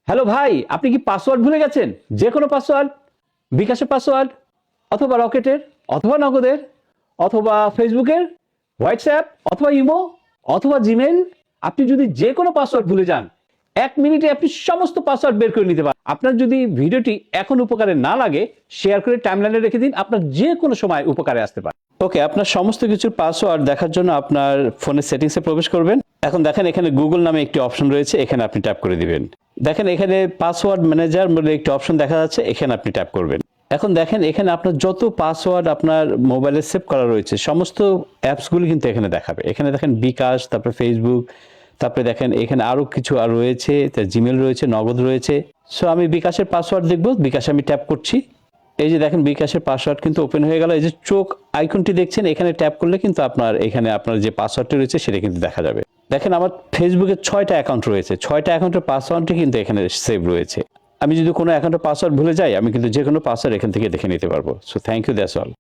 Hello ভাই, আপনি কি পাসওয়ার্ড ভুলে গেছেন? যে কোনো পাসওয়ার্ড, বিকাশের পাসওয়ার্ড, অথবা রকেটের, অথবা নগদের, অথবা ফেসবুকের, হোয়াটসঅ্যাপ, অথবা ইমো, অথবা জিমেইল। আপনি যদি যে কোনো পাসওয়ার্ড ভুলে যান, 1 মিনিটে আপনি সমস্ত পাসওয়ার্ড বের করে নিতে পারেন। আপনার যদি ভিডিওটি এখন উপকারে না লাগে, শেয়ার করে টাইমলাইনে রেখে দিন, আপনার যে কোনো সময় উপকারে আসতে পারে। ওকে, আপনার সমস্ত কিছুর পাসওয়ার্ড দেখার জন্য আপনার ফোনের সেটিংসে প্রবেশ করবেন। এখন দেখেন এখানে গুগল নামে একটি অপশন রয়েছে, এখানে আপনি ট্যাপ করে দিবেন। দেখেন এখানে পাসওয়ার্ড ম্যানেজার বলে একটি অপশন দেখা যাচ্ছে, এখানে আপনি ট্যাপ করবেন। এখন দেখেন এখানে আপনার যত পাসওয়ার্ড আপনার মোবাইলে সেভ করা রয়েছে সমস্ত অ্যাপসগুলি কিন্তু এখানে দেখাবে। এখানে দেখেন বিকাশ, তারপরে ফেসবুক, তারপরে দেখেন এখানে আরও কিছু আর রয়েছে, জিমেল রয়েছে, নগদ রয়েছে। সো আমি বিকাশের পাসওয়ার্ড দেখব, বিকাশে আমি ট্যাপ করছি। এই যে দেখেন বিকাশের পাসওয়ার্ড কিন্তু ওপেন হয়ে গেল। এই যে চোখ আইকনটি দেখছেন, এখানে ট্যাপ করলে কিন্তু আপনার এখানে আপনার যে পাসওয়ার্ডটি রয়েছে সেটা কিন্তু দেখা যাবে। দেখেন আমার ফেসবুকে 6টা অ্যাকাউন্ট রয়েছে, 6টা অ্যাকাউন্টের পাসওয়ার্ডটি কিন্তু এখানে সেভ রয়েছে। আমি যদি কোনো অ্যাকাউন্টের পাসওয়ার্ড ভুলে যাই, আমি কিন্তু যে কোনো পাসওয়ার্ড এখান থেকে দেখে নিতে পারবো। So thank you, that's all.